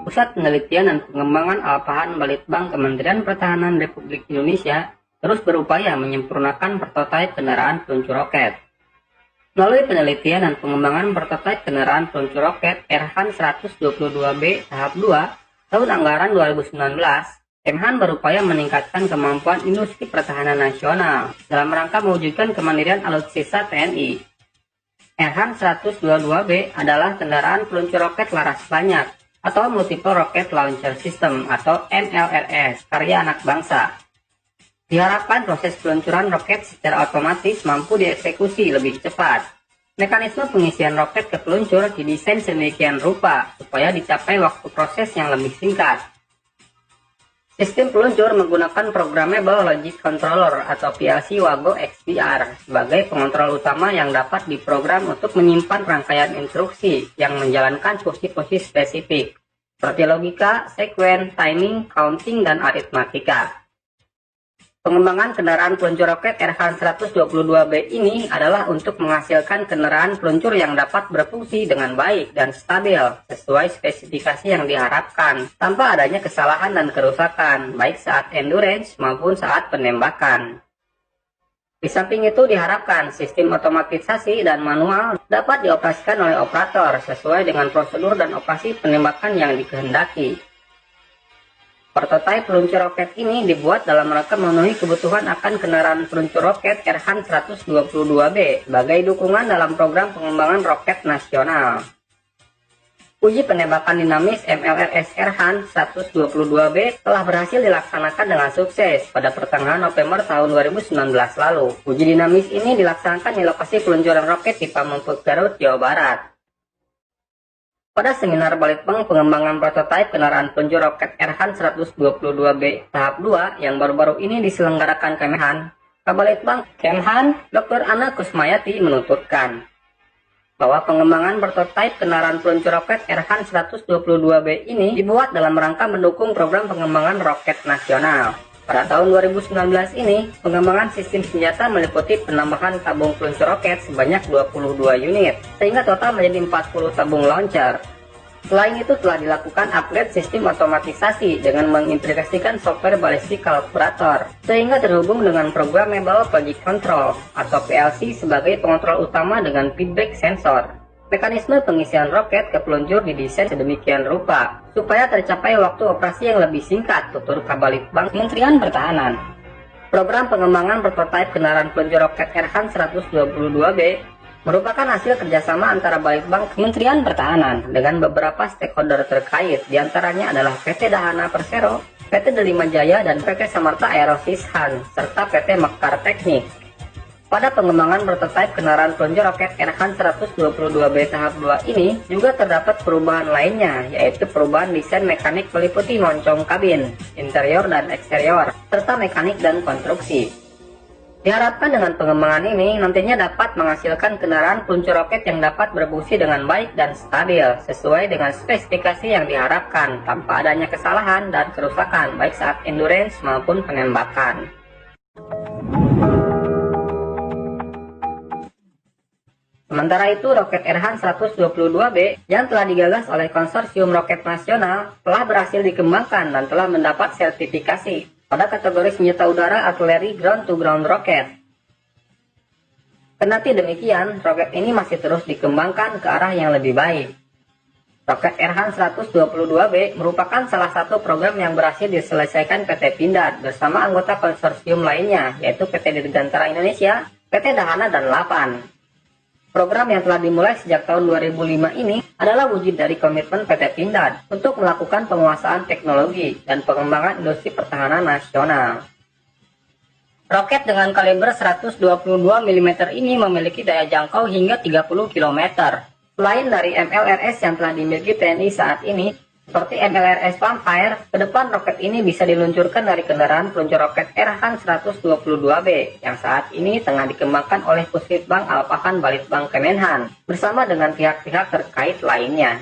Pusat Penelitian dan Pengembangan Alpahan Balitbang Kementerian Pertahanan Republik Indonesia terus berupaya menyempurnakan prototipe kendaraan peluncur roket. Melalui penelitian dan pengembangan prototipe kendaraan peluncur roket Erhan 122B tahap 2 tahun anggaran 2019, Kemhan berupaya meningkatkan kemampuan industri pertahanan nasional dalam rangka mewujudkan kemandirian alutsista TNI. Erhan 122B adalah kendaraan peluncur roket laras banyak atau Multiple Rocket Launcher System atau MLRS karya anak bangsa. Diharapkan proses peluncuran roket secara otomatis mampu dieksekusi lebih cepat. Mekanisme pengisian roket ke peluncur didesain sedemikian rupa supaya dicapai waktu proses yang lebih singkat. Sistem peluncur menggunakan Programmable Logic Controller atau PLC Wago XPR sebagai pengontrol utama yang dapat diprogram untuk menyimpan rangkaian instruksi yang menjalankan fungsi-fungsi spesifik seperti logika, sekuen, timing, counting, dan aritmatika. Pengembangan kendaraan peluncur roket Erhan 122B ini adalah untuk menghasilkan kendaraan peluncur yang dapat berfungsi dengan baik dan stabil sesuai spesifikasi yang diharapkan tanpa adanya kesalahan dan kerusakan baik saat endurance maupun saat penembakan. Di samping itu diharapkan sistem otomatisasi dan manual dapat dioperasikan oleh operator sesuai dengan prosedur dan operasi penembakan yang dikehendaki. Prototipe peluncur roket ini dibuat dalam rangka memenuhi kebutuhan akan kendaraan peluncur roket Erhan 122B sebagai dukungan dalam program pengembangan roket nasional. Uji penembakan dinamis MLRS Erhan 122B telah berhasil dilaksanakan dengan sukses pada pertengahan November tahun 2019 lalu. Uji dinamis ini dilaksanakan di lokasi peluncuran roket di Pamengpeuk, Garut, Jawa Barat. Pada seminar Balitbang pengembangan prototipe kendaraan peluncur roket Erhan 122B tahap 2 yang baru-baru ini diselenggarakan Kemhan, Kabalitbang Kemhan Dr. Ana Kusmayati menuturkan bahwa pengembangan prototipe kendaraan peluncur roket Erhan 122B ini dibuat dalam rangka mendukung program pengembangan roket nasional. Pada tahun 2019 ini, pengembangan sistem senjata meliputi penambahan tabung peluncur roket sebanyak 22 unit, sehingga total menjadi 40 tabung launcher. Selain itu telah dilakukan upgrade sistem otomatisasi dengan mengintegrasikan software ballistic calculator, sehingga terhubung dengan Programmable Logic Control atau PLC sebagai pengontrol utama dengan feedback sensor. Mekanisme pengisian roket ke peluncur didesain sedemikian rupa supaya tercapai waktu operasi yang lebih singkat, tutur Kabalitbang Kementerian Pertahanan. Program pengembangan prototipe kendaraan peluncur roket Erhan 122B merupakan hasil kerjasama antara Balitbang Kementerian Pertahanan dengan beberapa stakeholder terkait, diantaranya adalah PT Dahana Persero, PT Delima Jaya, dan PT Samarta Aerosishan, serta PT Mekar Teknik. Pada pengembangan prototipe kendaraan peluncur roket Erhan 122B tahap 2 ini juga terdapat perubahan lainnya, yaitu perubahan desain mekanik meliputi moncong kabin, interior dan eksterior, serta mekanik dan konstruksi. Diharapkan dengan pengembangan ini nantinya dapat menghasilkan kendaraan peluncur roket yang dapat berfungsi dengan baik dan stabil sesuai dengan spesifikasi yang diharapkan tanpa adanya kesalahan dan kerusakan baik saat endurance maupun penembakan. Sementara itu, roket Erhan 122B yang telah digagas oleh Konsorsium Roket Nasional telah berhasil dikembangkan dan telah mendapat sertifikasi pada kategori senjata udara artileri ground-to-ground roket. Kendati demikian, roket ini masih terus dikembangkan ke arah yang lebih baik. Roket Erhan 122B merupakan salah satu program yang berhasil diselesaikan PT Pindad bersama anggota konsorsium lainnya, yaitu PT Dirgantara Indonesia, PT Dahana, dan Lapan. Program yang telah dimulai sejak tahun 2005 ini adalah wujud dari komitmen PT Pindad untuk melakukan penguasaan teknologi dan pengembangan industri pertahanan nasional. Roket dengan kaliber 122 mm ini memiliki daya jangkau hingga 30 km. Selain dari MLRS yang telah dimiliki TNI saat ini, seperti MLRS Vampire, ke depan roket ini bisa diluncurkan dari kendaraan peluncur roket Erhan 122B yang saat ini tengah dikembangkan oleh Pusditbang Alpahan Balitbang Kemenhan bersama dengan pihak-pihak terkait lainnya.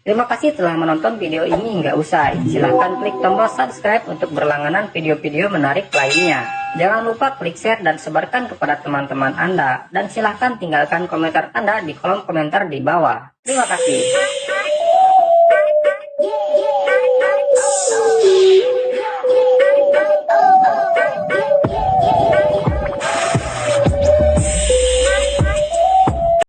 Terima kasih telah menonton video ini hingga usai. Silahkan klik tombol subscribe untuk berlangganan video-video menarik lainnya. Jangan lupa klik share dan sebarkan kepada teman-teman Anda. Dan silahkan tinggalkan komentar Anda di kolom komentar di bawah. Terima kasih.